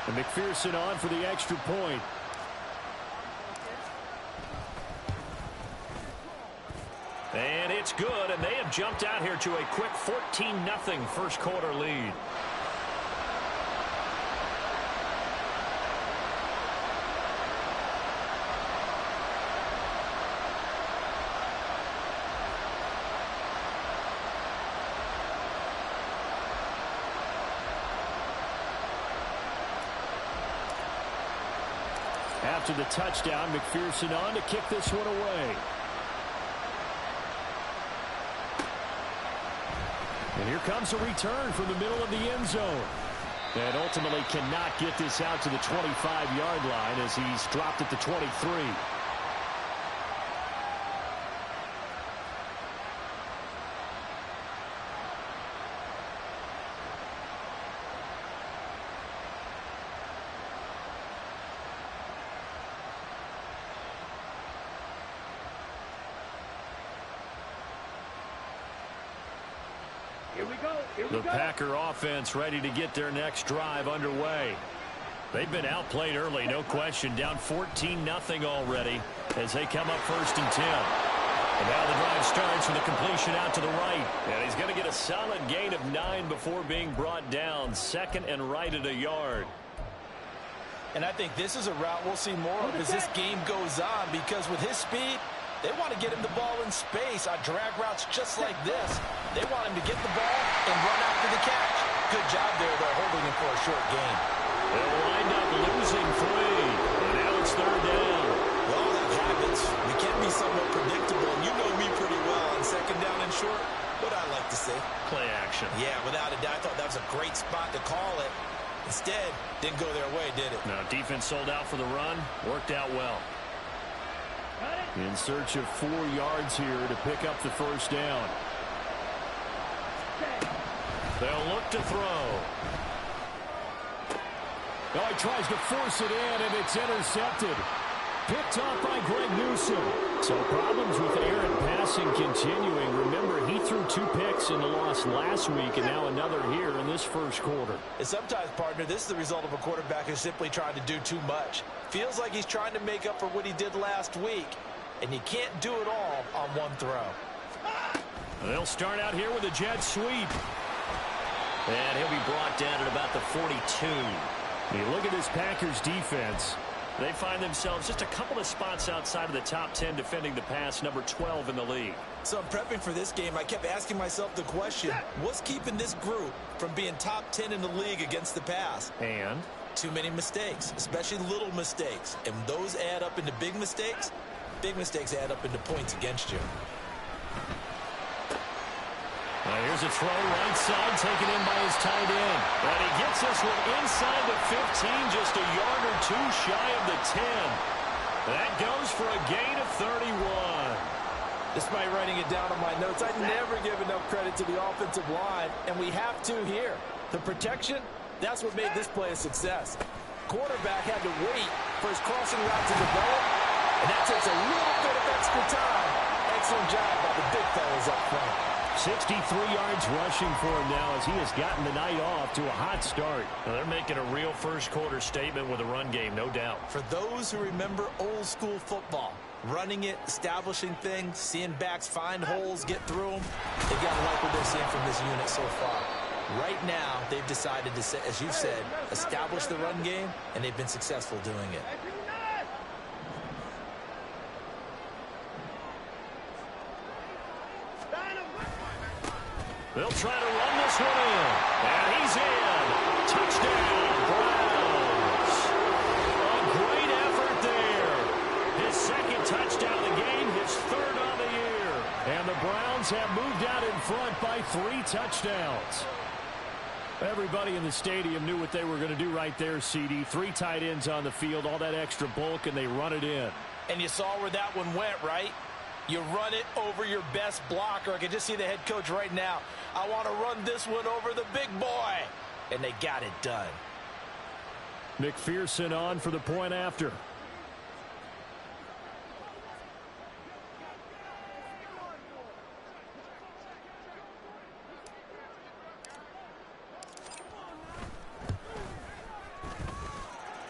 And McPherson on for the extra point. And it's good, and they have jumped out here to a quick 14-0 first quarter lead. After the touchdown, McPherson on to kick this one away. And here comes a return from the middle of the end zone. And ultimately cannot get this out to the 25-yard line as he's dropped at the 23. The Packer offense ready to get their next drive underway. They've been outplayed early, no question. Down 14-0 already as they come up 1st and 10. And now the drive starts with a completion out to the right. And he's going to get a solid gain of 9 before being brought down. 2nd and right at a yard. And I think this is a route we'll see more of as this game goes on, because with his speed, they want to get him the ball in space on drag routes just like this. They want him to get the ball and run after the catch. Good job there, though, holding him for a short gain. They'll wind up losing 3. And now it's 3rd down. Well, that happens. We can be somewhat predictable, and you know me pretty well on 2nd down and short. What I like to say. Play action. Yeah, without a doubt. I thought that was a great spot to call it. Instead, didn't go their way, did it? No, defense sold out for the run. Worked out well. In search of 4 yards here to pick up the 1st down. They'll look to throw. Oh, he tries to force it in, and it's intercepted. Picked off by Greg Newsome. So problems with Aaron passing continuing. Remember, he threw 2 picks in the loss last week, and now another here in this first quarter. And sometimes, partner, this is the result of a quarterback who's simply trying to do too much. Feels like he's trying to make up for what he did last week. And you can't do it all on one throw. They'll start out here with a jet sweep. And he'll be brought down at about the 42. You look at this Packers defense. They find themselves just a couple of spots outside of the top 10 defending the pass, number 12 in the league. So I'm prepping for this game. I kept asking myself the question, what's keeping this group from being top 10 in the league against the pass? And? Too many mistakes, especially little mistakes. And those add up into big mistakes. Big mistakes add up into points against you. Here's a throw right side taken in by his tight end. And he gets this one inside the 15, just a yard or 2 shy of the 10. That goes for a gain of 31. Despite writing it down on my notes, I never give enough credit to the offensive line, and we have to here. The protection, that's what made this play a success. Quarterback had to wait for his crossing route to develop, and that takes a little bit of extra time. Excellent job by the big fellas up front. 63 yards rushing for him now as he has gotten the night off to a hot start. Now they're making a real first quarter statement with a run game, no doubt. For those who remember old school football, running it, establishing things, seeing backs find holes, get through them, they got to like what they're seeing from this unit so far. Right now, they've decided to, as you've said, establish the run game, and they've been successful doing it. They'll try to run this one in. And he's in. Touchdown, Browns. A great effort there. His 2nd touchdown of the game, his 3rd on the year. And the Browns have moved out in front by 3 touchdowns. Everybody in the stadium knew what they were going to do right there, CD. 3 tight ends on the field, all that extra bulk, and they run it in. And you saw where that one went, right? You run it over your best blocker. I can just see the head coach right now. I want to run this one over the big boy. And they got it done. McPherson on for the point after.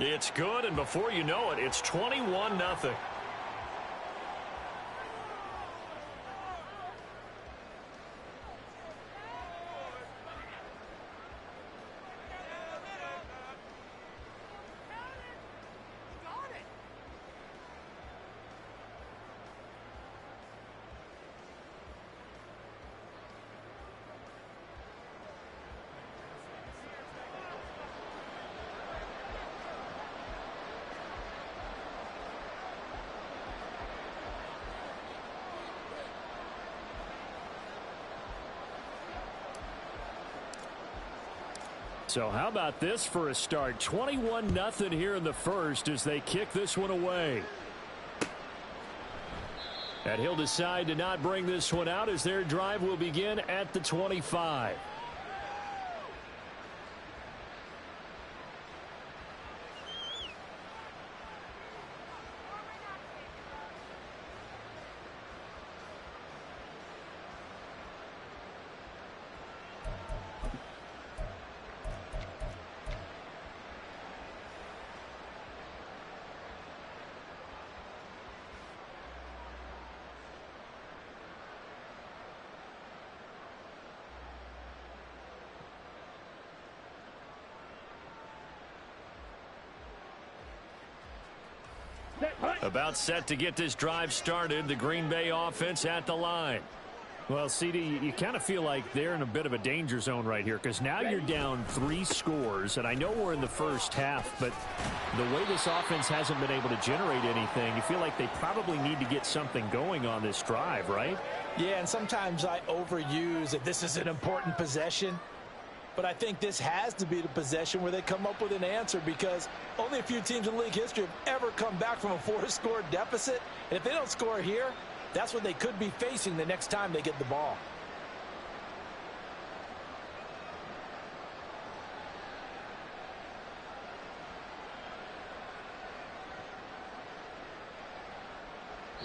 It's good, and before you know it, it's 21-0. So how about this for a start? 21-0 here in the first as they kick this one away. And he'll decide to not bring this one out as their drive will begin at the 25. About set to get this drive started, the Green Bay offense at the line. Well, CD, you kind of feel like they're in a bit of a danger zone right here because now you're down 3 scores, and I know we're in the first half, but the way this offense hasn't been able to generate anything, you feel like they probably need to get something going on this drive, right? Yeah, and sometimes I overuse that this is an important possession. But I think this has to be the possession where they come up with an answer because only a few teams in league history have ever come back from a 4-score deficit. And if they don't score here, that's what they could be facing the next time they get the ball.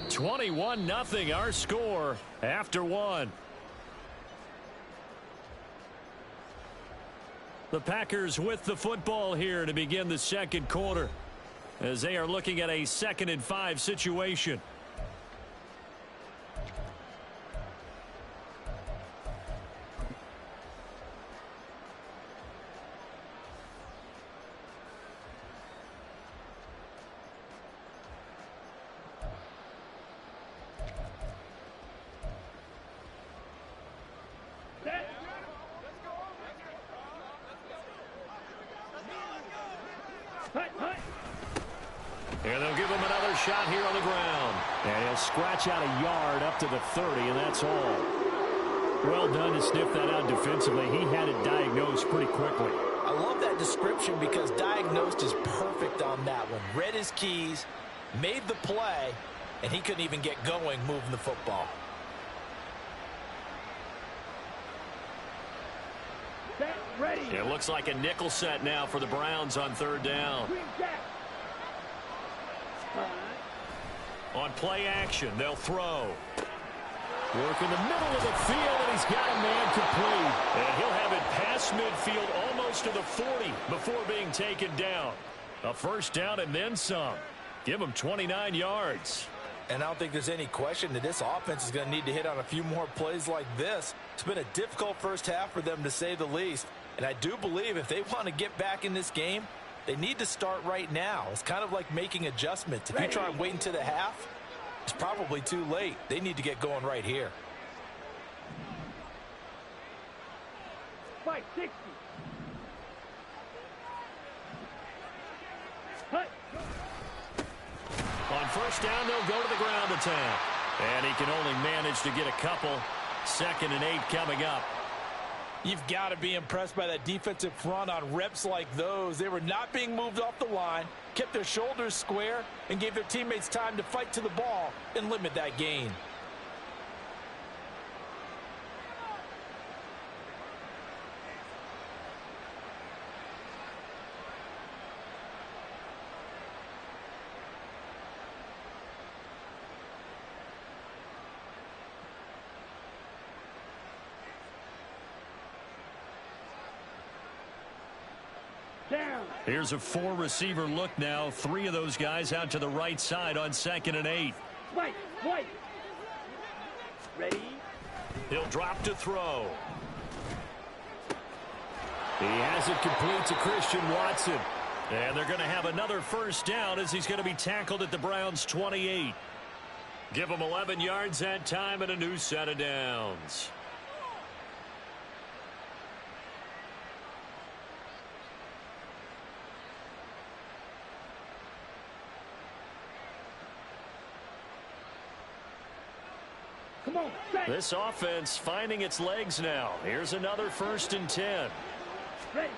(21-0) our score after one. The Packers with the football here to begin the second quarter as they are looking at a 2nd and 5 situation. And they'll give him another shot here on the ground. And he'll scratch out a yard up to the 30, and that's all. Well done to sniff that out defensively. He had it diagnosed pretty quickly. I love that description because diagnosed is perfect on that one. Read his keys, made the play, and he couldn't even get going moving the football. Ready. It looks like a nickel set now for the Browns on 3rd down. On play action, they'll throw. Work in the middle of the field, and he's got a man complete. And he'll have it past midfield almost to the 40 before being taken down. A first down and then some. Give him 29 yards. And I don't think there's any question that this offense is going to need to hit on a few more plays like this. It's been a difficult first half for them, to say the least. And I do believe if they want to get back in this game, they need to start right now. It's kind of like making adjustments. If you try and wait until the half, it's probably too late. They need to get going right here. 560. On first down, they'll go to the ground attack. And he can only manage to get a couple. 2nd and 8 coming up. You've got to be impressed by that defensive front on reps like those. They were not being moved off the line, kept their shoulders square, and gave their teammates time to fight to the ball and limit that gain. Here's a four-receiver look now. Three of those guys out to the right side on 2nd and 8. White. Ready? He'll drop to throw. He has it complete to Christian Watson. And they're going to have another first down as he's going to be tackled at the Browns' 28. Give him 11 yards that time and a new set of downs. Come on. This offense finding its legs now. Here's another 1st and 10. Ready.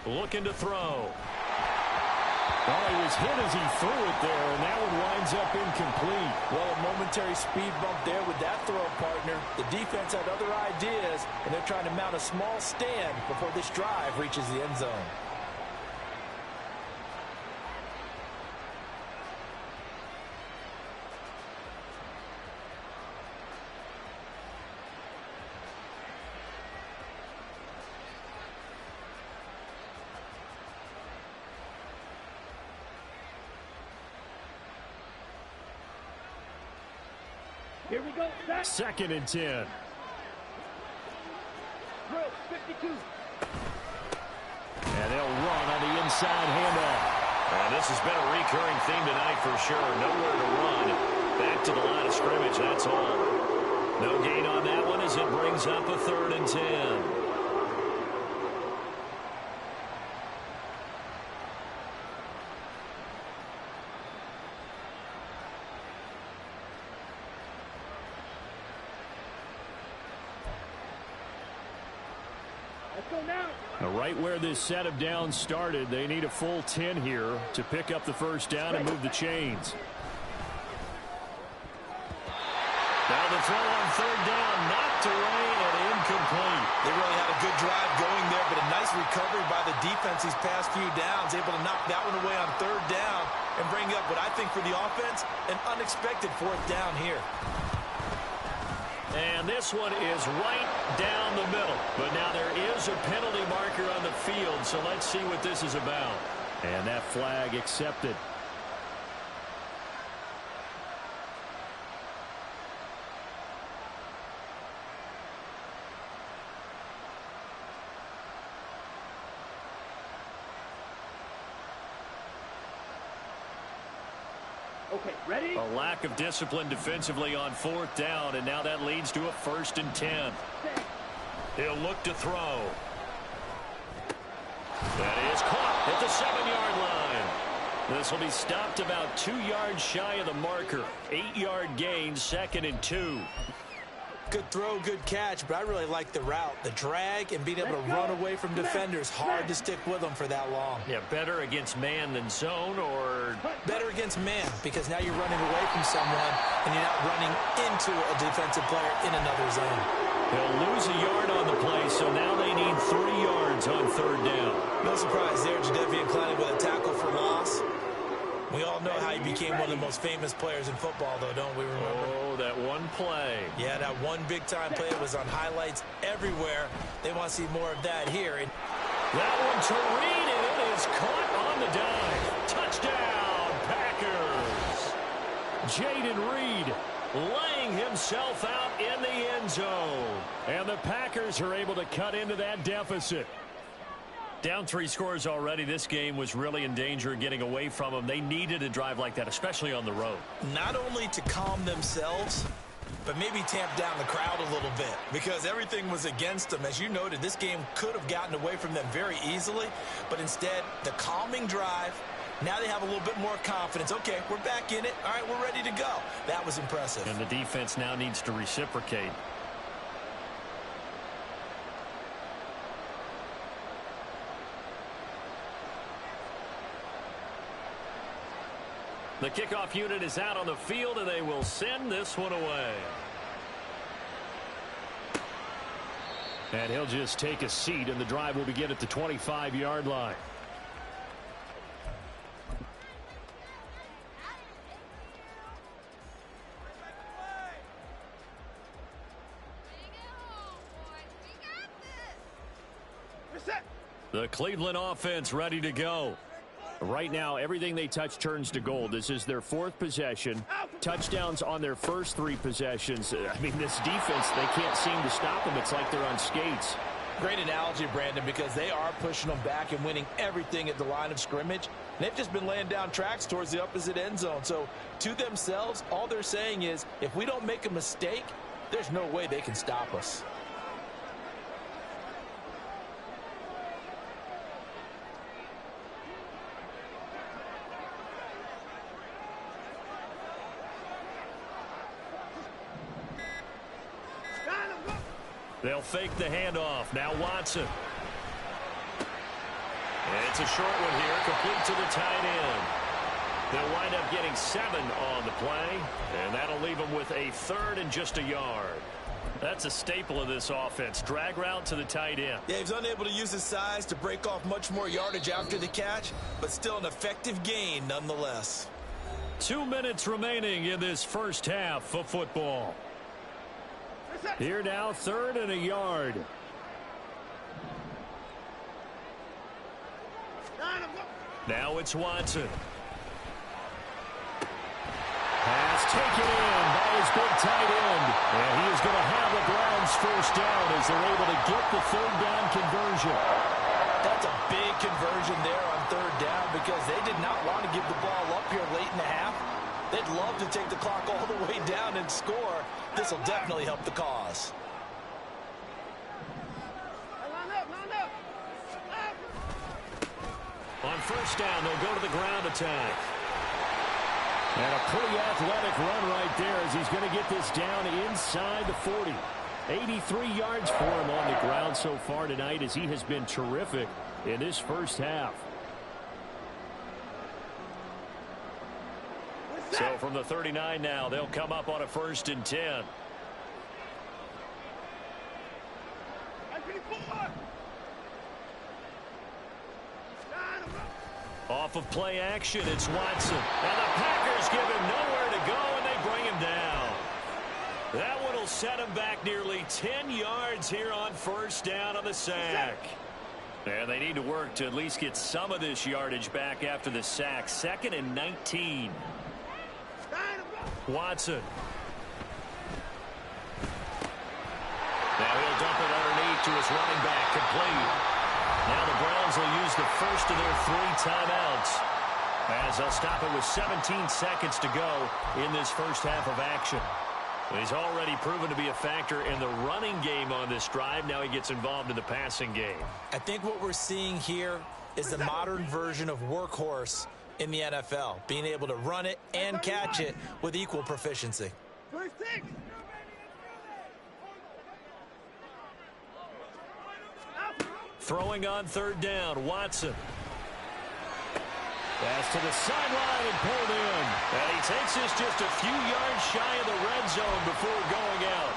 Looking to throw. Well, he was hit as he threw it there, and that one winds up incomplete. Well, a momentary speed bump there with that throw, partner. The defense had other ideas, and they're trying to mount a small stand before this drive reaches the end zone. Here we go. 2nd and 10. Drill 52. And they'll run on the inside handoff. And this has been a recurring theme tonight for sure. Nowhere to run. Back to the line of scrimmage, that's all. No gain on that one as it brings up a 3rd and 10. Right where this set of downs started, they need a full 10 here to pick up the first down and move the chains. Now the throw on 3rd down, knocked away and incomplete. They really had a good drive going there, but a nice recovery by the defense these past few downs, able to knock that one away on 3rd down and bring up what I think for the offense, an unexpected 4th down here. And this one is right down the middle. But now there is a penalty marker on the field, so let's see what this is about. And that flag accepted. Okay, ready? A lack of discipline defensively on 4th down, and now that leads to a 1st and 10. He'll look to throw. That is caught at the 7-yard line. This will be stopped about 2 yards shy of the marker. 8-yard gain, 2nd and 2. Good throw, good catch, but I really like the route. The drag and being able to run away from defenders. Hard to stick with them for that long. Yeah, better against man than zone, or better against man, because now you're running away from someone and you're not running into a defensive player in another zone. They'll lose a yard on the play, so now they need 3 yards on 3rd down. No surprise there, Jadeveon Clowney with a tackle for loss. We all know how he became one of the most famous players in football, though, don't we remember? Oh, that one play. Yeah, that one big-time play was on highlights everywhere. They want to see more of that here. That one to Reed, and it is caught on the dive. Touchdown, Packers. Jayden Reed laying himself out in the end zone. And the Packers are able to cut into that deficit. Down 3 scores already. This game was really in danger of getting away from them. They needed a drive like that, especially on the road. Not only to calm themselves, but maybe tamp down the crowd a little bit, because everything was against them. As you noted, this game could have gotten away from them very easily, but instead, the calming drive, now they have a little bit more confidence. Okay, we're back in it. All right, we're ready to go. That was impressive. And the defense now needs to reciprocate. The kickoff unit is out on the field, and they will send this one away. And he'll just take a seat, and the drive will begin at the 25-yard line. The Cleveland offense ready to go. Right now, everything they touch turns to gold. This is their 4th possession. Touchdowns on their first 3 possessions. I mean, this defense, they can't seem to stop them. It's like they're on skates. Great analogy, Brandon, because they are pushing them back and winning everything at the line of scrimmage. And they've just been laying down tracks towards the opposite end zone. So to themselves, all they're saying is, if we don't make a mistake, there's no way they can stop us. They'll fake the handoff. Now Watson. It's a short one here, complete to the tight end. They'll wind up getting 7 on the play, and that'll leave them with a 3rd and just a yard. That's a staple of this offense. Drag route to the tight end. Yeah, he's unable to use his size to break off much more yardage after the catch, but still an effective gain nonetheless. 2 minutes remaining in this first half of football. Here now, 3rd and a yard. Now it's Watson. Pass taken in by his big tight end. And he is going to have the Browns first down as they're able to get the 3rd down conversion. That's a big conversion there on 3rd down because they did not want to give the ball up here late in the half. They'd love to take the clock all the way down and score. This will definitely help the cause. On first down, they'll go to the ground attack. And a pretty athletic run right there as he's going to get this down inside the 40. 83 yards for him on the ground so far tonight as he has been terrific in this first half. So from the 39 now, they'll come up on a 1st and 10. Off of play action, it's Watson. And the Packers give him nowhere to go, and they bring him down. That one will set him back nearly 10 yards here on first down on the sack. And they need to work to at least get some of this yardage back after the sack. 2nd and 19. Watson. Now he'll dump it underneath to his running back, complete. Now the Browns will use the first of their 3 timeouts as they'll stop it with 17 seconds to go in this first half of action. He's already proven to be a factor in the running game on this drive. Now he gets involved in the passing game. I think what we're seeing here is the modern version of workhorse in the NFL, being able to run it and catch it with equal proficiency. Throwing on 3rd down, Watson. Pass to the sideline and pulled in. And he takes this just a few yards shy of the red zone before going out.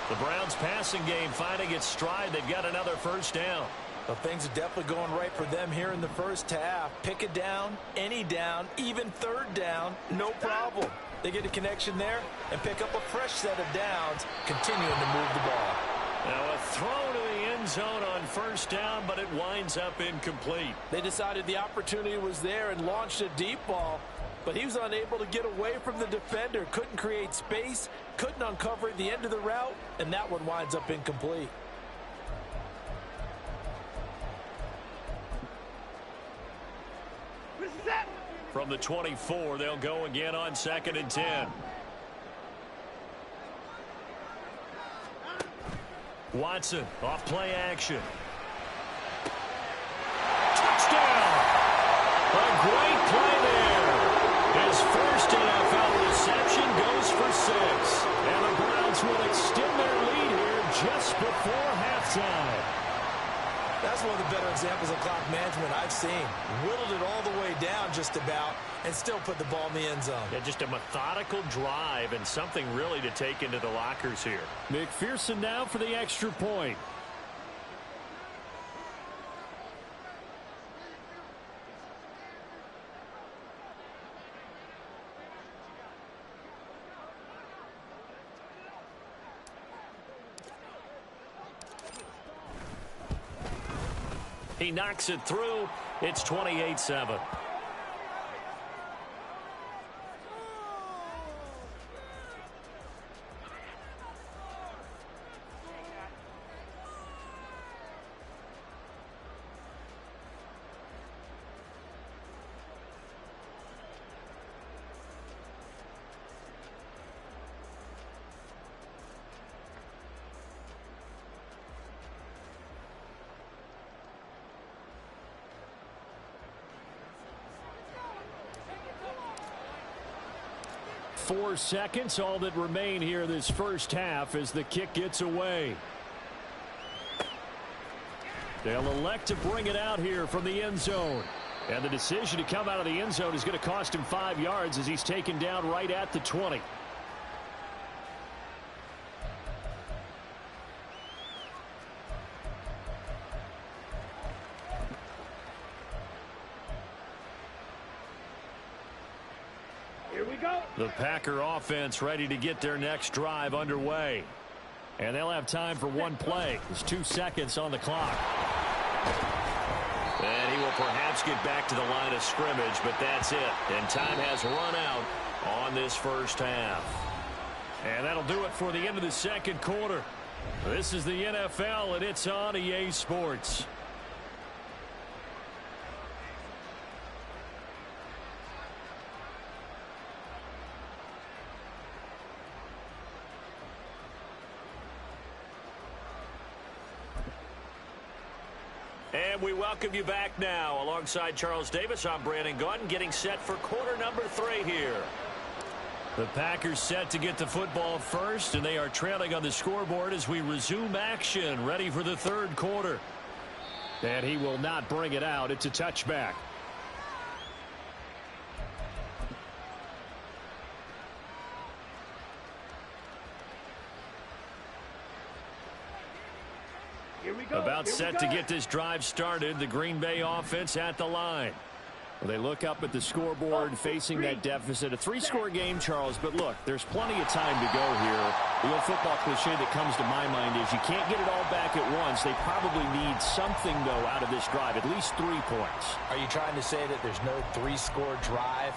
The Browns passing game finding its stride. They've got another first down. Well, things are definitely going right for them here in the first half. Pick it down, any down, even 3rd down, no problem. They get a connection there and pick up a fresh set of downs, continuing to move the ball. Now a throw to the end zone on first down, but it winds up incomplete. They decided the opportunity was there and launched a deep ball, but he was unable to get away from the defender, couldn't create space, couldn't uncover at the end of the route, and that one winds up incomplete. From the 24, they'll go again on 2nd and 10. Watson off play action. Touchdown! A great play there. His first NFL reception goes for 6. And the Browns will extend their lead here just before halftime. That's one of the better examples of clock management I've seen. Whittled it all the way down just about and still put the ball in the end zone. Yeah, just a methodical drive and something really to take into the lockers here. McPherson now for the extra point. He knocks it through. It's 28-7. Four seconds, all that remain here this first half as the kick gets away. They'll elect to bring it out here from the end zone. And the decision to come out of the end zone is going to cost him 5 yards as he's taken down right at the 20. Here we go. The Packer offense ready to get their next drive underway. And they'll have time for one play. There's 2 seconds on the clock. And he will perhaps get back to the line of scrimmage, but that's it. And time has run out on this first half. And that'll do it for the end of the second quarter. This is the NFL, and it's on EA Sports. And we welcome you back now. Alongside Charles Davis, I'm Brandon Gaudin, getting set for quarter number 3 here. The Packers set to get the football first, and they are trailing on the scoreboard as we resume action, ready for the third quarter. And he will not bring it out. It's a touchback. Here we go. About set to get this drive started. The Green Bay offense at the line. Well, they look up at the scoreboard facing that deficit. A 3-score game, Charles, but look, there's plenty of time to go here. The old football cliche that comes to my mind is you can't get it all back at once. They probably need something, though, out of this drive, at least 3 points. Are you trying to say that there's no 3-score drive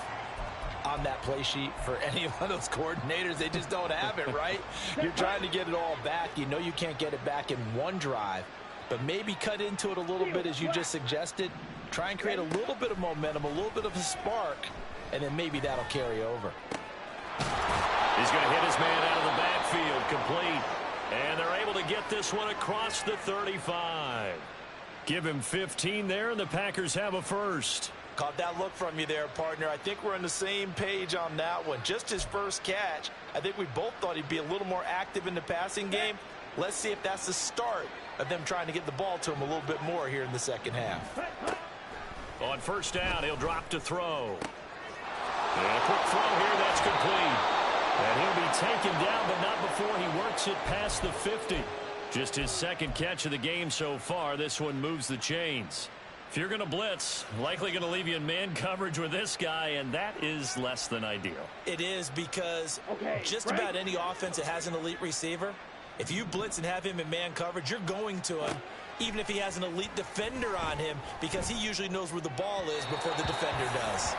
on that play sheet for any of those coordinators? They just don't have it, right? You're trying to get it all back. You know you can't get it back in one drive, but maybe cut into it a little bit as you just suggested. Try and create a little bit of momentum, a little bit of a spark, and then maybe that'll carry over. He's going to hit his man out of the backfield, complete. And they're able to get this one across the 35. Give him 15 there, and the Packers have a first. Caught that look from you there, partner. I think we're on the same page on that one. Just his first catch. I think we both thought he'd be a little more active in the passing game. Let's see if that's the start of them trying to get the ball to him a little bit more here in the second half. On first down, he'll drop to throw. And a quick throw here, that's complete. And he'll be taken down, but not before he works it past the 50. Just his second catch of the game so far. This one moves the chains. If you're going to blitz, likely going to leave you in man coverage with this guy, and that is less than ideal. It is, because just about any offense that has an elite receiver, if you blitz and have him in man coverage, you're going to him, even if he has an elite defender on him, because he usually knows where the ball is before the defender does.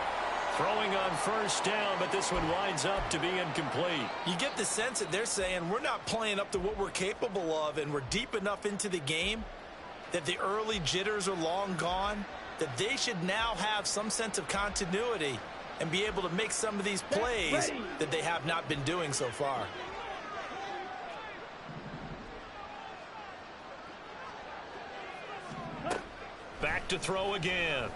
Throwing on first down, but this one winds up to be incomplete. You get the sense that they're saying we're not playing up to what we're capable of, and we're deep enough into the game that the early jitters are long gone, that they should now have some sense of continuity and be able to make some of these plays that they have not been doing so far. Back to throw again.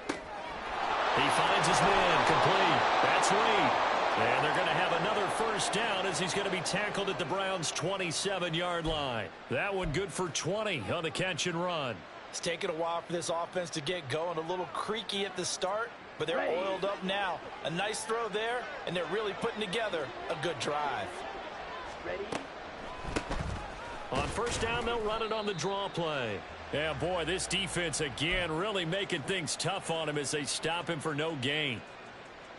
He finds his man, complete. That's Reed. And they're going to have another first down as he's going to be tackled at the Browns' 27-yard line. That one good for 20 on the catch and run. It's taken a while for this offense to get going. A little creaky at the start, but they're oiled up now. A nice throw there, and they're really putting together a good drive. Ready? On first down, they'll run it on the draw play. Yeah, boy, this defense again really making things tough on him as they stop him for no gain.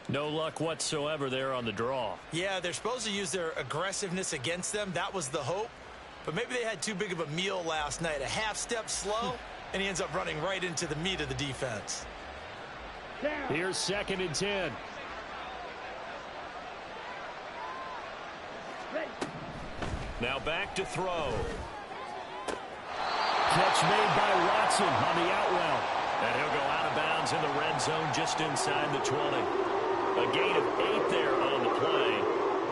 No luck whatsoever there on the draw. Yeah, they're supposed to use their aggressiveness against them. That was the hope. But maybe they had too big of a meal last night. A half step slow, and he ends up running right into the meat of the defense. Down. Here's 2nd and 10. Ready. Now back to throw. Catch made by Watson on the out route. And he'll go out of bounds in the red zone just inside the 20. A gain of 8 there on the play.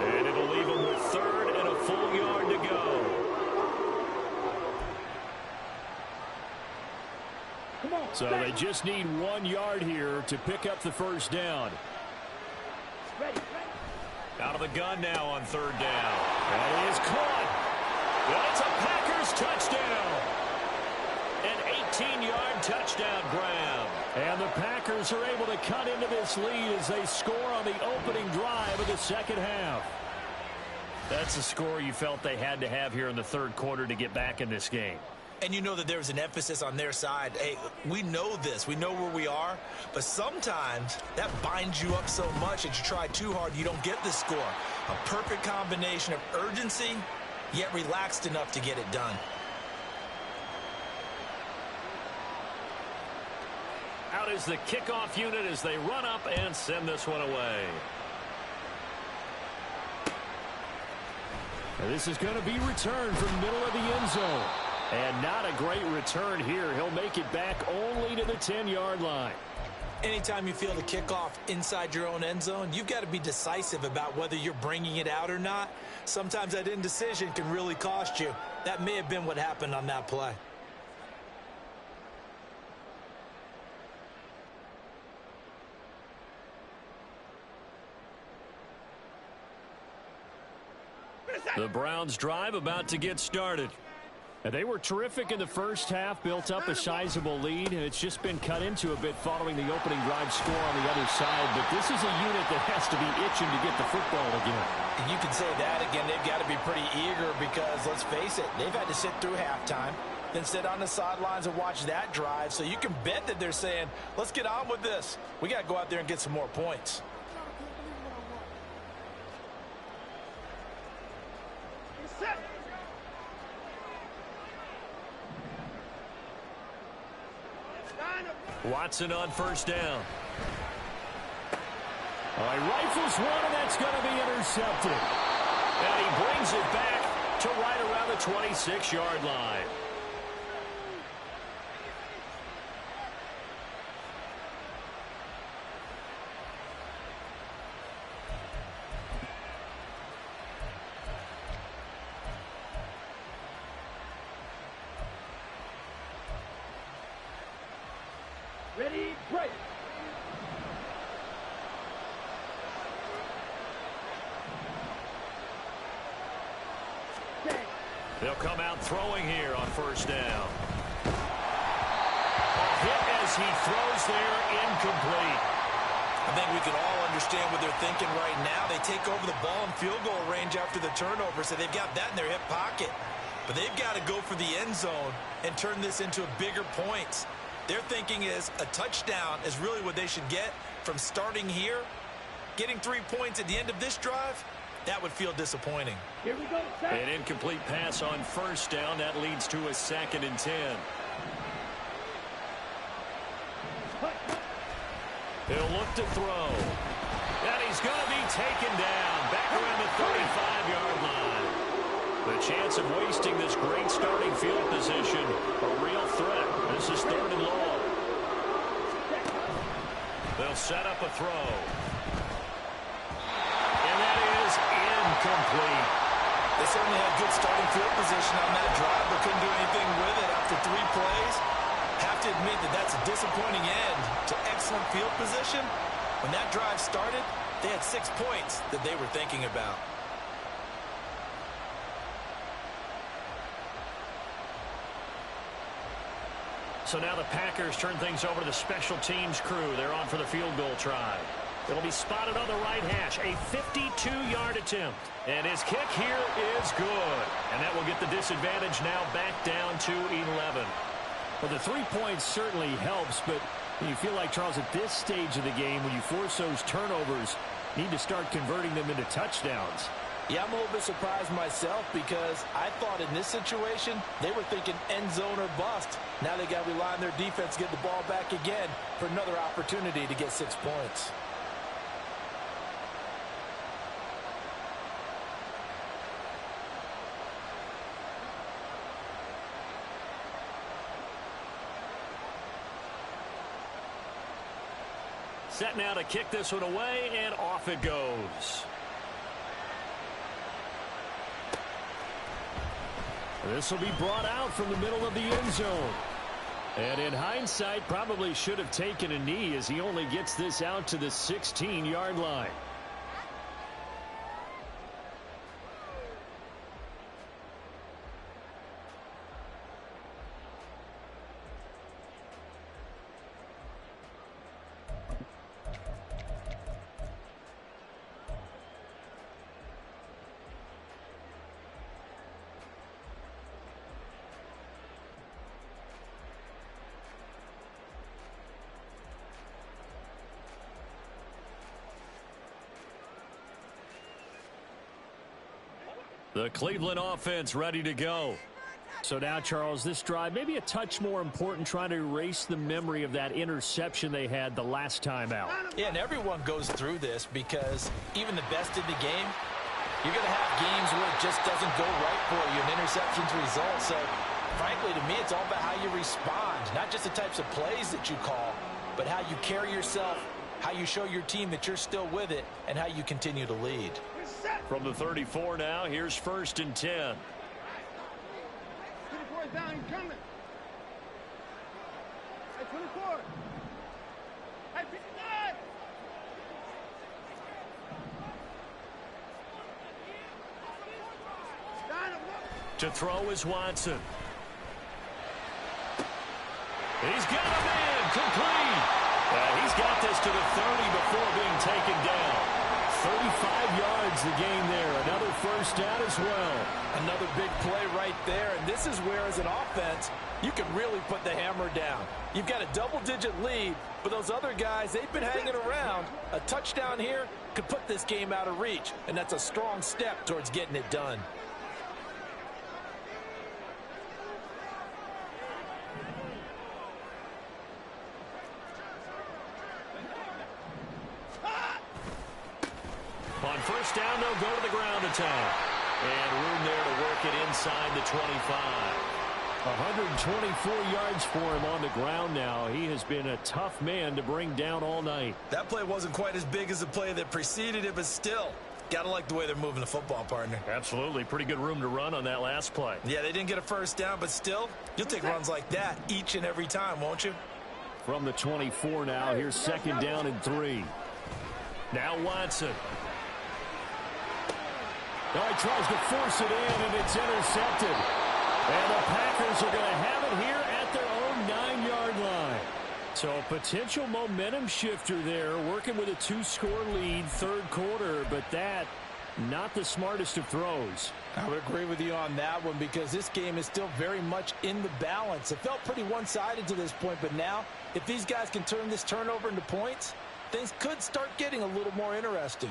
And it'll leave him with 3rd and a full yard to go. Come on. So they just need 1 yard here to pick up the first down. Ready. Out of the gun now on 3rd down. That is caught. Well, it's a Packers touchdown. An 18-yard touchdown grab. And the Packers are able to cut into this lead as they score on the opening drive of the second half. That's a score you felt they had to have here in the 3rd quarter to get back in this game. And you know that there was an emphasis on their side. Hey, we know this. We know where we are. But sometimes that binds you up so much that you try too hard, you don't get the score. A perfect combination of urgency, yet relaxed enough to get it done. Out is the kickoff unit as they run up and send this one away. And this is going to be returned from the middle of the end zone. And not a great return here. He'll make it back only to the 10-yard line. Anytime you feel the kickoff inside your own end zone, you've got to be decisive about whether you're bringing it out or not. Sometimes that indecision can really cost you. That may have been what happened on that play. The Browns drive about to get started. And they were terrific in the first half, built up a sizable lead, and it's just been cut into a bit following the opening drive score on the other side. But this is a unit that has to be itching to get the football again. And you can say that again. They've got to be pretty eager because, let's face it, they've had to sit through halftime, then sit on the sidelines and watch that drive. So you can bet that they're saying, let's get on with this. We got to go out there and get some more points. Set. Watson on 1st down. All right, rifles one, and that's going to be intercepted. And he brings it back to right around the 26-yard line. Ready, break. They'll come out throwing here on 1st down. A hit as he throws there, incomplete. I think we can all understand what they're thinking right now. They take over the ball in field goal range after the turnover, so they've got that in their hip pocket. But they've got to go for the end zone and turn this into bigger points. Their thinking is a touchdown is really what they should get from starting here. Getting 3 points at the end of this drive, that would feel disappointing. Here we go. Set. An incomplete pass on 1st down. That leads to a 2nd and 10. He'll look to throw. And he's going to be taken down back around the 35-yard line. The chance of wasting this great starting field position, a real threat. This is 3rd and long. They'll set up a throw. And that is incomplete. They certainly had good starting field position on that drive, but couldn't do anything with it after 3 plays. Have to admit that that's a disappointing end to excellent field position. When that drive started, they had 6 points that they were thinking about. So now the Packers turn things over to the special teams crew. They're on for the field goal try. It'll be spotted on the right hash. A 52-yard attempt. And his kick here is good. And that will get the disadvantage now back down to 11. Well, the 3 points certainly helps, but you feel like, Charles, at this stage of the game, when you force those turnovers, need to start converting them into touchdowns. Yeah, I'm a little bit surprised myself because I thought in this situation they were thinking end zone or bust. Now they got to rely on their defense to get the ball back again for another opportunity to get 6 points. Set now to kick this one away, and off it goes. This will be brought out from the middle of the end zone. And in hindsight, probably should have taken a knee as he only gets this out to the 16-yard line. The Cleveland offense ready to go. So now, Charles, this drive maybe a touch more important, trying to erase the memory of that interception they had the last time out. Yeah, and everyone goes through this because even the best in the game, you're going to have games where it just doesn't go right for you, an interception's result. So, frankly, to me, it's all about how you respond, not just the types of plays that you call, but how you carry yourself, how you show your team that you're still with it, and how you continue to lead. From the 34 now, here's 1st and 10. 24 down, he's coming. Hey, 24. Hey, 59. To throw is Watson. He's got him in, complete. He's got this to the 30 before being taken down. 35 yards the game there. Another first down as well. Another big play right there, and this is where, as an offense, you can really put the hammer down. You've got a double-digit lead, but those other guys, they've been hanging around. A touchdown here could put this game out of reach, and that's a strong step towards getting it done. On first down, they'll go to the ground attack. And room there to work it inside the 25. 124 yards for him on the ground now. He has been a tough man to bring down all night. That play wasn't quite as big as the play that preceded it, but still, gotta like the way they're moving the football, partner. Absolutely. Pretty good room to run on that last play. Yeah, they didn't get a first down, but still, you'll take runs like that each and every time, won't you? From the 24 now, here's 2nd down and 3. Now Watson. Now he tries to force it in, and it's intercepted. And the Packers are going to have it here at their own 9-yard line. So a potential momentum shifter there, working with a 2-score lead, 3rd quarter, but that, not the smartest of throws. I would agree with you on that one because this game is still very much in the balance. It felt pretty one-sided to this point, but now, if these guys can turn this turnover into points, things could start getting a little more interesting.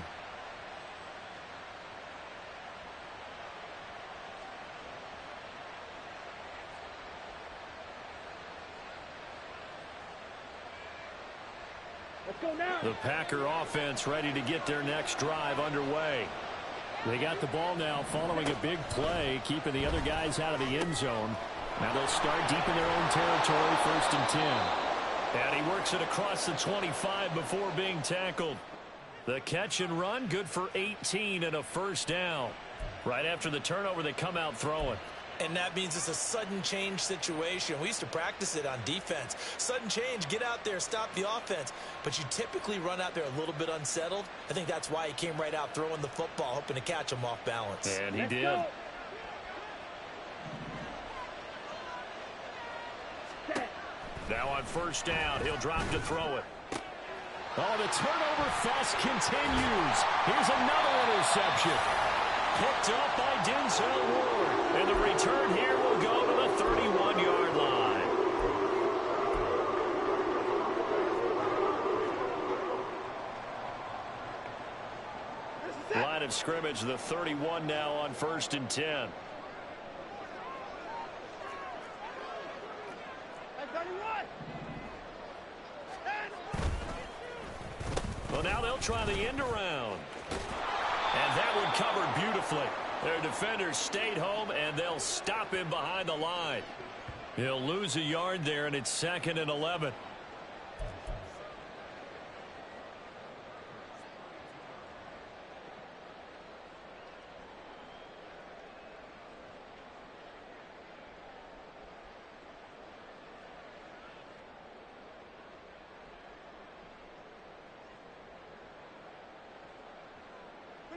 Let's go now. The Packer offense ready to get their next drive underway. They got the ball now following a big play, keeping the other guys out of the end zone. Now they'll start deep in their own territory, 1st and 10. And he works it across the 25 before being tackled. The catch and run, good for 18 and a first down. Right after the turnover, they come out throwing. And that means it's a sudden change situation. We used to practice it on defense. Sudden change, get out there, stop the offense. But you typically run out there a little bit unsettled. I think that's why he came right out throwing the football, hoping to catch him off balance. And he did. Go. Now on first down, he'll drop to throw it. Oh, the turnover fest continues. Here's another interception. Picked up by Denzel Ward. And the return here will go to the 31-yard line. Line line of scrimmage. The 31 now on 1st and 10. Hey, 31. Well, now they'll try the end around. And that one covered beautifully. Their defenders stayed home, and they'll stop him behind the line. He'll lose a yard there, and it's 2nd and 11.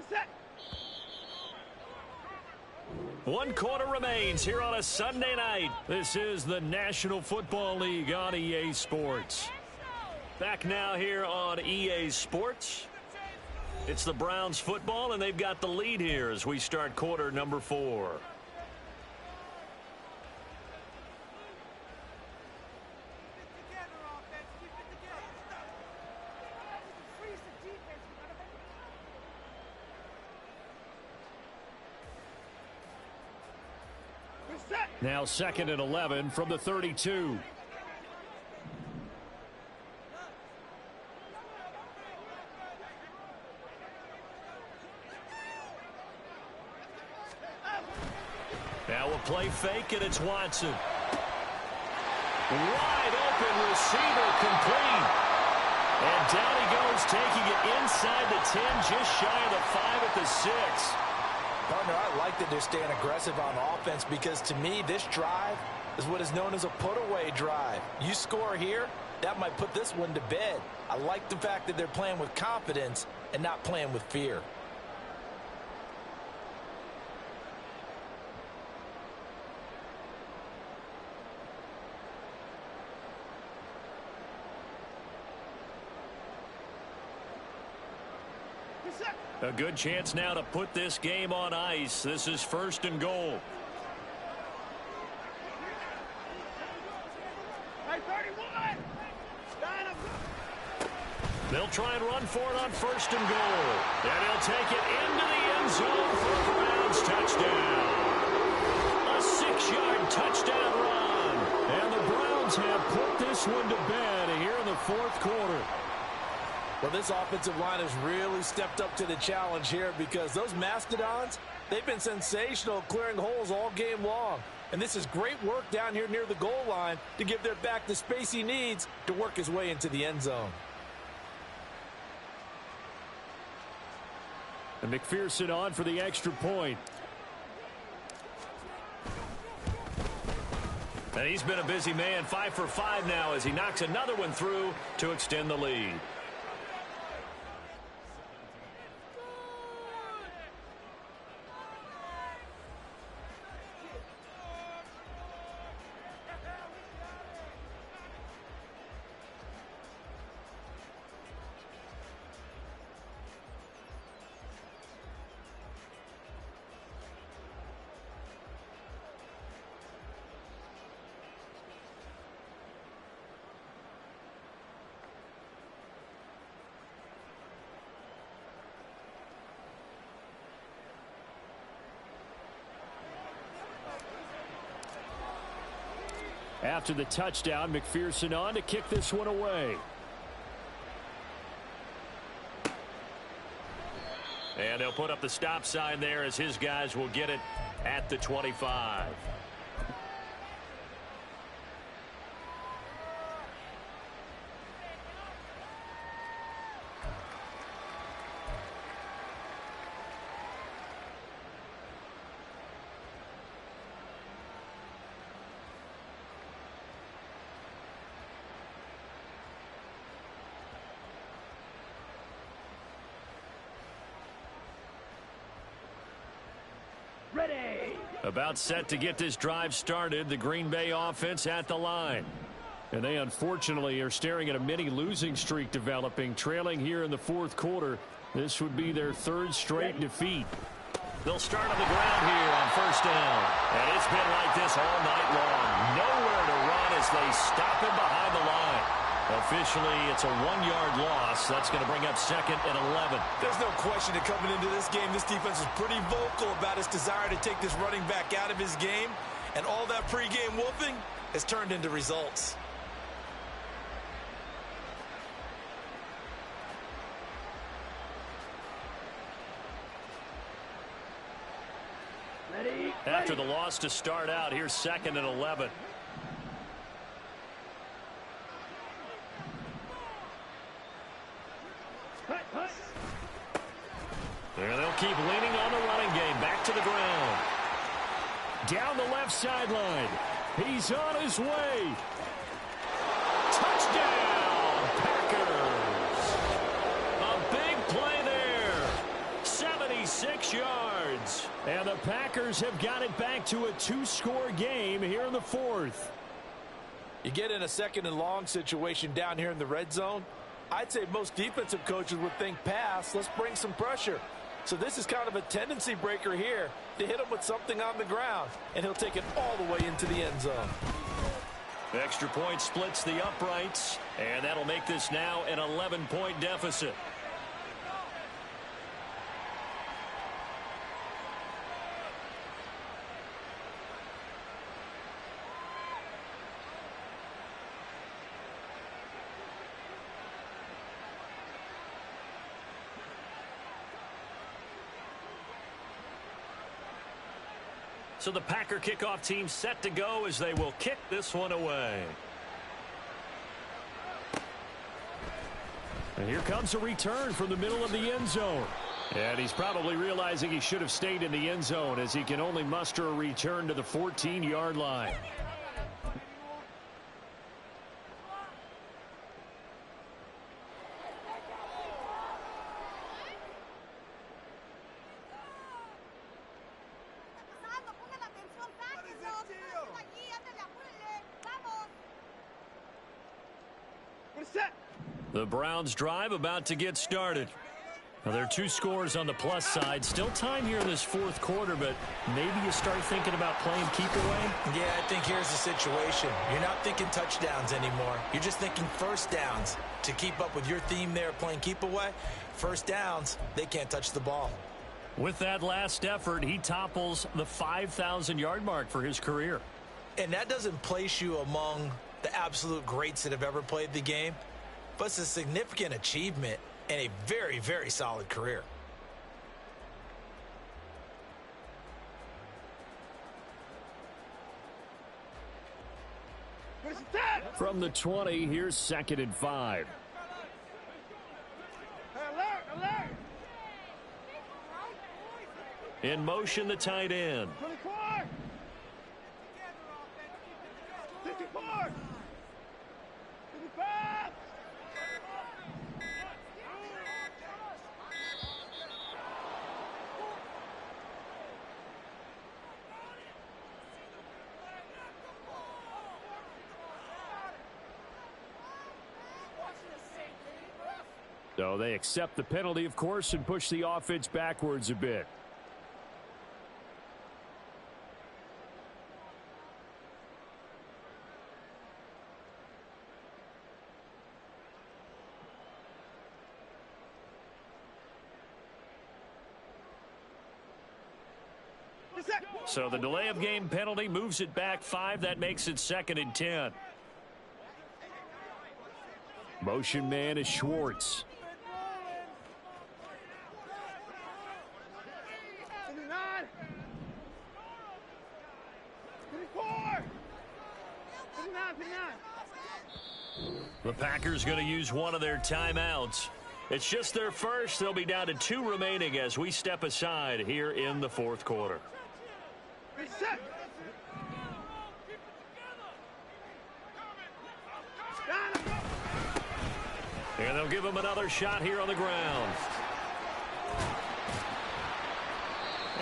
Set. 1 quarter remains here on a Sunday night. This is the National Football League on EA Sports. Back now here on EA Sports. It's the Browns football, and they've got the lead here as we start quarter number 4. Now 2nd and 11 from the 32. Now a play fake, and it's Watson. Wide open receiver, complete. And down he goes, taking it inside the 10, just shy of the 5 at the 6. Partner, I like that they're staying aggressive on offense because to me, this drive is what is known as a put-away drive. You score here, that might put this one to bed. I like the fact that they're playing with confidence and not playing with fear. A good chance now to put this game on ice. This is 1st and goal. Hey, 31. Stand up. They'll try and run for it on 1st and goal. And he'll take it into the end zone for a Browns touchdown. A 6-yard touchdown run. And the Browns have put this one to bed here in the 4th quarter. Well, this offensive line has really stepped up to the challenge here because those Mastodons, they've been sensational clearing holes all game long. And this is great work down here near the goal line to give their back the space he needs to work his way into the end zone. And McPherson on for the extra point. And he's been a busy man, 5 for 5 now as he knocks another one through to extend the lead. After the touchdown, McPherson on to kick this one away. And they'll put up the stop sign there as his guys will get it at the 25. Ready. About set to get this drive started. The Green Bay offense at the line. And they unfortunately are staring at a mini losing streak developing, trailing here in the 4th quarter. This would be their 3rd straight defeat. They'll start on the ground here on 1st down. And it's been like this all night long. Nowhere to run as they stop him behind the line. Officially, it's a 1-yard loss. That's going to bring up 2nd and 11. There's no question that coming into this game, this defense is pretty vocal about its desire to take this running back out of his game. And all that pregame whooping has turned into results. Ready. After the loss to start out, here's 2nd and 11. And they'll keep leaning on the running game. Back to the ground. Down the left sideline. He's on his way. Touchdown, Packers. A big play there. 76 yards. And the Packers have got it back to a 2-score game here in the 4th. You get in a 2nd and long situation down here in the red zone. I'd say most defensive coaches would think pass. Let's bring some pressure. So this is kind of a tendency breaker here to hit him with something on the ground, and he'll take it all the way into the end zone. Extra point splits the uprights, and that'll make this now an 11-point deficit. So the Packer kickoff team set to go as they will kick this one away. And here comes a return from the middle of the end zone. And he's probably realizing he should have stayed in the end zone as he can only muster a return to the 14-yard line. The Browns drive about to get started. Now, there are 2 scores on the plus side. Still time here in this 4th quarter, but maybe you start thinking about playing keep away. Yeah, I think here's the situation. You're not thinking touchdowns anymore. You're just thinking first downs. To keep up with your theme there, playing keep away, first downs, they can't touch the ball. With that last effort, he topples the 5,000-yard mark for his career. And that doesn't place you among the absolute greats that have ever played the game, but it's a significant achievement and a very, very solid career. From the 20, here's 2nd and 5. Alert, alert. In motion, the tight end. 24. 54. 55. So they accept the penalty, of course, and push the offense backwards a bit. So the delay of game penalty moves it back 5. That makes it 2nd and 10. Motion man is Schwartz. 59. 54. 59, 59. The Packers going to use one of their timeouts. It's just their first. They'll be down to 2 remaining as we step aside here in the 4th quarter. Reset. And they'll give him another shot here on the ground.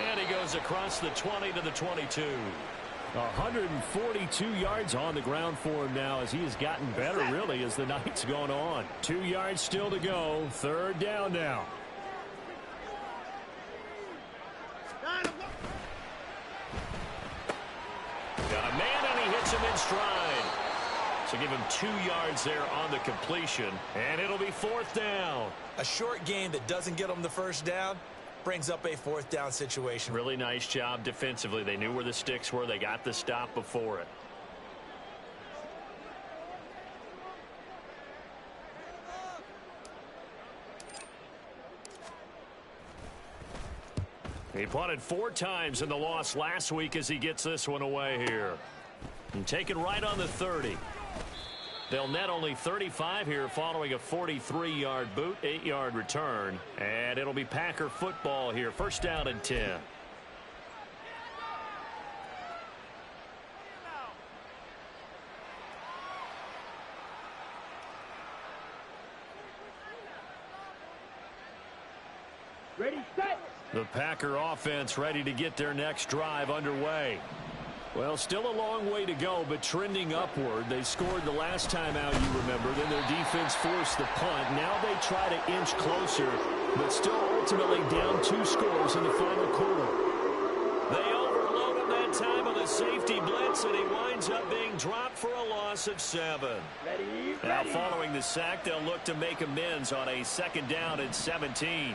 And he goes across the 20 to the 22. 142 yards on the ground for him now as he has gotten better, really, as the night's gone on. 2 yards still to go. 3rd down now. Got a man, and he hits him in stride. So give him 2 yards there on the completion, and it'll be 4th down. A short game that doesn't get them the first down brings up a 4th down situation. Really nice job defensively. They knew where the sticks were. They got the stop before it. He punted 4 times in the loss last week as he gets this one away here. And taken right on the 30. They'll net only 35 here following a 43-yard boot, 8-yard return. And it'll be Packer football here. 1st down and 10. Ready, set. The Packer offense ready to get their next drive underway. Well, still a long way to go, but trending upward. They scored the last time out, you remember. Then their defense forced the punt. Now they try to inch closer, but still ultimately down 2 scores in the final quarter. They overload him that time on the safety blitz, and he winds up being dropped for a loss of 7. Ready, Now, ready. following the sack, they'll look to make amends on a 2nd down and 17.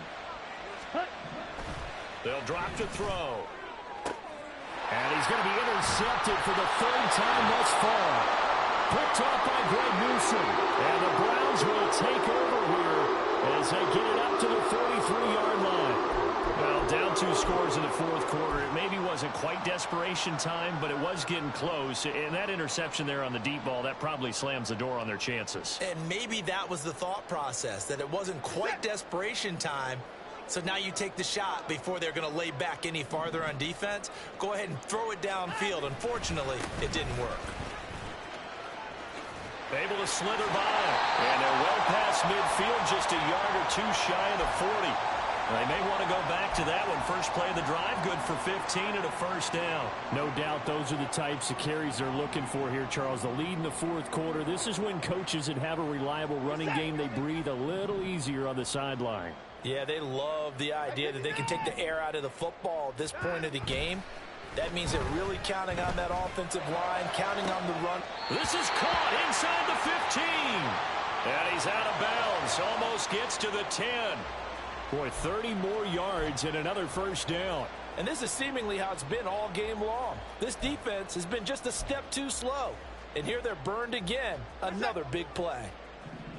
They'll drop to throw. And he's going to be intercepted for the 3rd time thus far. Picked off by Greg Newsome. And the Browns will take over here as they get it up to the 43-yard line. Well, down 2 scores in the 4th quarter. It maybe wasn't quite desperation time, but it was getting close. And that interception there on the deep ball, that probably slams the door on their chances. And maybe that was the thought process, that it wasn't quite desperation time. So now you take the shot before they're going to lay back any farther on defense. Go ahead and throw it downfield. Unfortunately, it didn't work. Able to slither by. And they're well past midfield, just a yard or 2 shy of the 40. They may want to go back to that one. First play of the drive, good for 15 and a 1st down. No doubt those are the types of carries they're looking for here, Charles. The lead in the 4th quarter. This is when coaches that have a reliable running game, they breathe a little easier on the sideline. Yeah, they love the idea that they can take the air out of the football at this point of the game. That means they're really counting on that offensive line, counting on the run. This is caught inside the 15. And he's out of bounds. Almost gets to the 10. Boy, 30 more yards and another 1st down. And this is seemingly how it's been all game long. This defense has been just a step too slow. And here they're burned again. Another big play.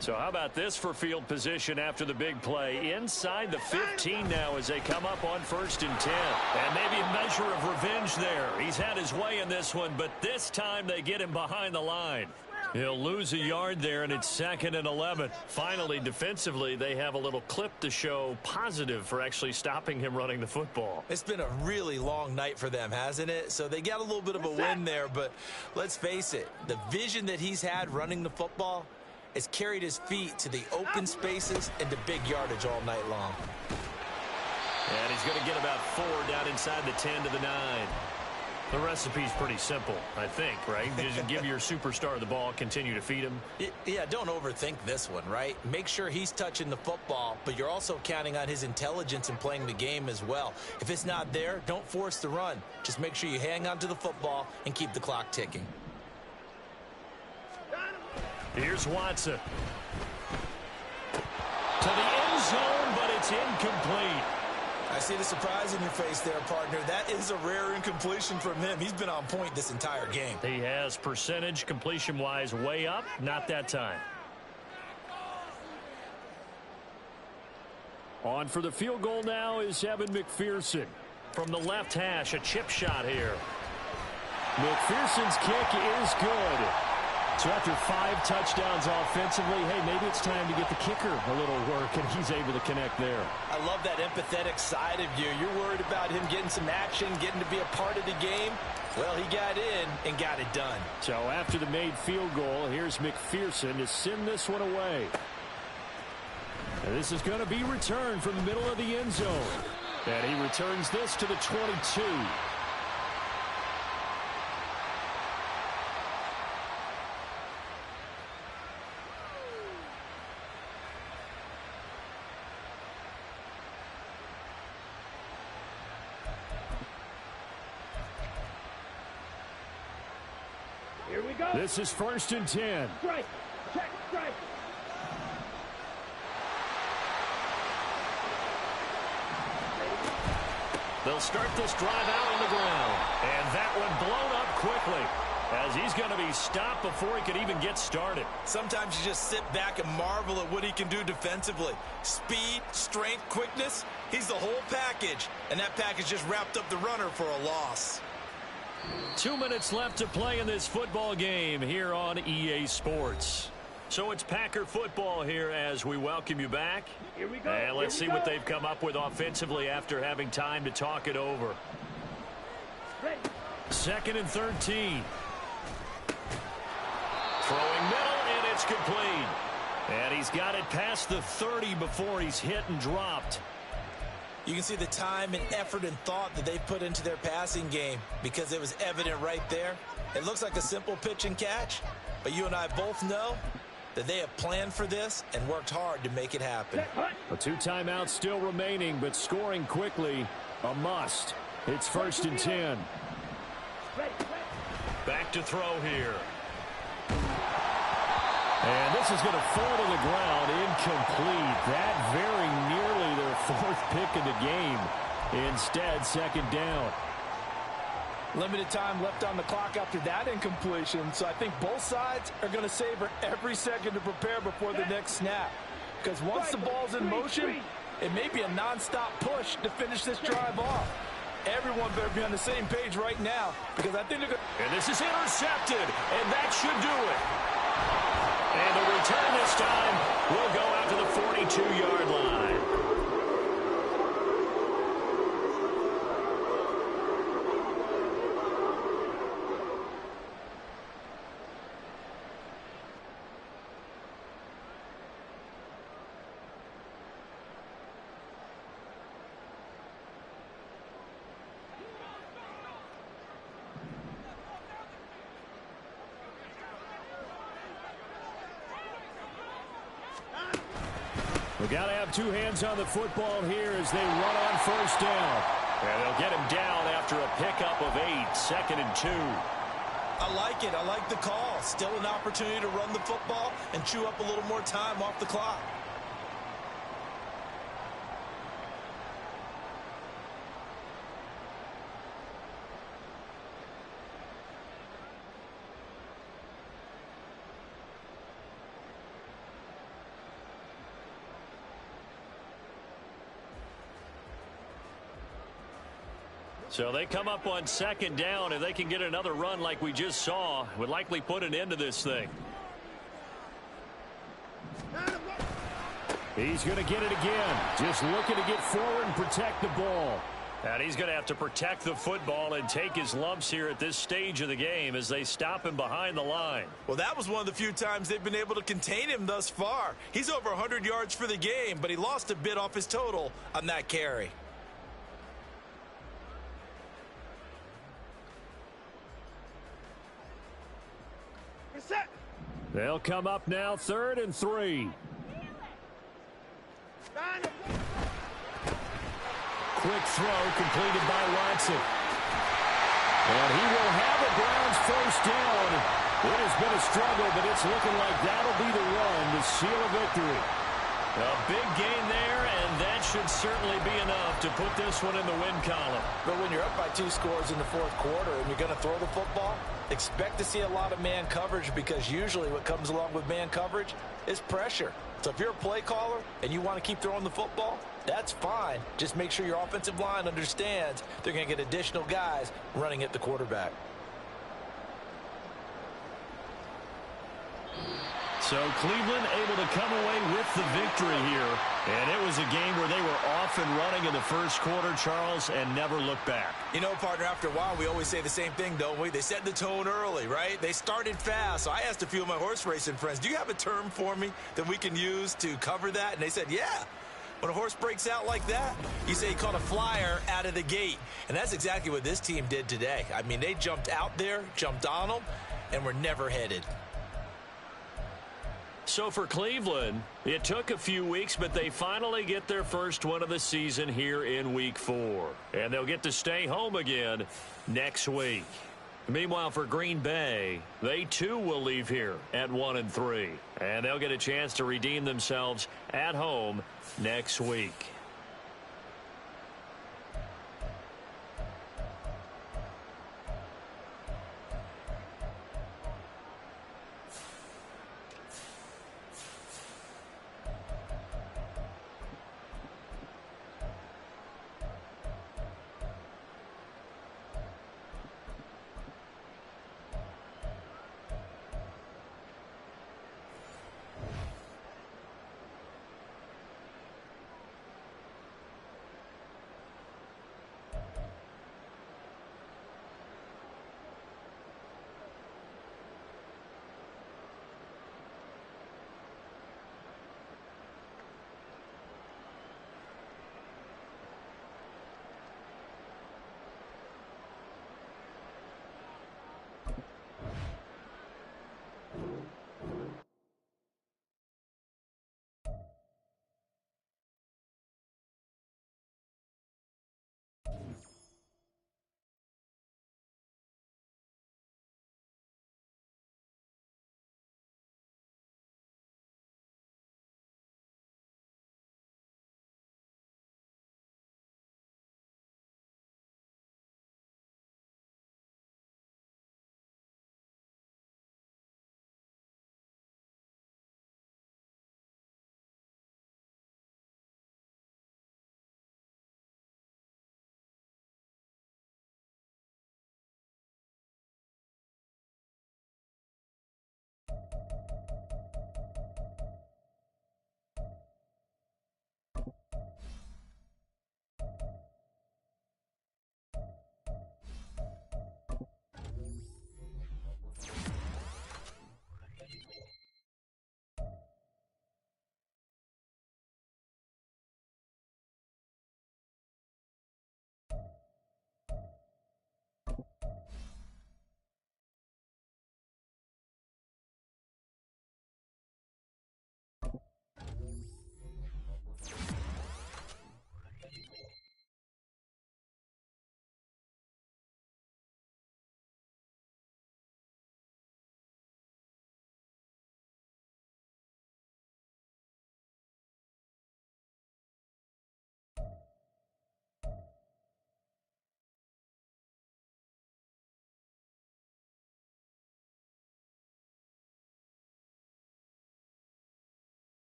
So how about this for field position after the big play? Inside the 15 now as they come up on 1st and 10. And maybe a measure of revenge there. He's had his way in this one, but this time they get him behind the line. He'll lose a yard there, and it's 2nd and 11. Finally, defensively, they have a little clip to show positive for actually stopping him running the football. It's been a really long night for them, hasn't it? So they got a little bit of a win there, but let's face it, the vision that he's had running the football has carried his feet to the open spaces and to big yardage all night long. And he's going to get about 4 down inside the 10 to the 9. The recipe's pretty simple, I think, right? Just give your superstar the ball, continue to feed him. Yeah, don't overthink this one, right? Make sure he's touching the football, but you're also counting on his intelligence in playing the game as well. If it's not there, don't force the run. Just make sure you hang on to the football and keep the clock ticking. Here's Watson. To the end zone, but it's incomplete. I see the surprise in your face there, partner. That is a rare incompletion from him. He's been on point this entire game. He has percentage completion-wise way up. Not that time. On for the field goal now is Evan McPherson. From the left hash, a chip shot here. McPherson's kick is good. So after 5 touchdowns offensively, hey, maybe it's time to get the kicker a little work, and he's able to connect there. I love that empathetic side of you. You're worried about him getting some action, getting to be a part of the game. Well, he got in and got it done. So after the made field goal, here's McPherson to send this one away. And this is going to be returned from the middle of the end zone. And he returns this to the 22. Here we go. This is 1st and 10. Strike. Check. Strike. They'll start this drive out on the ground. And that one blown up quickly, as he's going to be stopped before he could even get started. Sometimes you just sit back and marvel at what he can do defensively. Speed, strength, quickness. He's the whole package. And that package just wrapped up the runner for a loss. 2 minutes left to play in this football game here on EA Sports. So it's Packer football here as we welcome you back. Here we go. And let's see what they've come up with offensively after having time to talk it over. Ready. 2nd and 13. Throwing middle, and it's complete. And he's got it past the 30 before he's hit and dropped. You can see the time and effort and thought that they put into their passing game because it was evident right there. It looks like a simple pitch and catch, but you and I both know that they have planned for this and worked hard to make it happen. A 2 timeouts still remaining, but scoring quickly, a must. It's 1st and 10. Ready. Back to throw here. And this is going to fall to the ground, incomplete. That very nearly their 4th pick of the game. Instead, 2nd down. Limited time left on the clock after that incompletion, so I think both sides are going to savor every second to prepare before the next snap. Because once the ball's in motion, it may be a non-stop push to finish this drive off. Everyone better be on the same page right now, because I think they're going to... And this is intercepted, and that should do it. And the return this time will go out to the 42-yard line. We got to have 2 hands on the football here as they run on 1st down. And they'll get him down after a pickup of 8, 2nd and 2. I like it. I like the call. Still an opportunity to run the football and chew up a little more time off the clock. So they come up on 2nd down. If they can get another run like we just saw, would likely put an end to this thing. He's going to get it again. Just looking to get forward and protect the ball. And he's going to have to protect the football and take his lumps here at this stage of the game as they stop him behind the line. Well, that was one of the few times they've been able to contain him thus far. He's over 100 yards for the game, but he lost a bit off his total on that carry. They'll come up now 3rd and 3. Quick throw completed by Watson. And he will have a Browns 1st down. It has been a struggle, but it's looking like that'll be the run to seal a victory. A big gain there, and that should certainly be enough to put this one in the win column. But when you're up by 2 scores in the 4th quarter and you're going to throw the football, expect to see a lot of man coverage, because usually what comes along with man coverage is pressure. So if you're a play caller and you want to keep throwing the football, that's fine. Just make sure your offensive line understands they're going to get additional guys running at the quarterback. So Cleveland able to come away with the victory here. And it was a game where they were off and running in the 1st quarter, Charles, and never looked back. You know, partner, after a while, we always say the same thing, don't we? They set the tone early, right? They started fast. So I asked a few of my horse racing friends, do you have a term for me that we can use to cover that? And they said, yeah. When a horse breaks out like that, you say he caught a flyer out of the gate. And that's exactly what this team did today. I mean, they jumped out there, jumped on them, and were never headed. So for Cleveland, it took a few weeks, but they finally get their first win of the season here in Week 4. And they'll get to stay home again next week. Meanwhile, for Green Bay, they too will leave here at 1-3. And they'll get a chance to redeem themselves at home next week.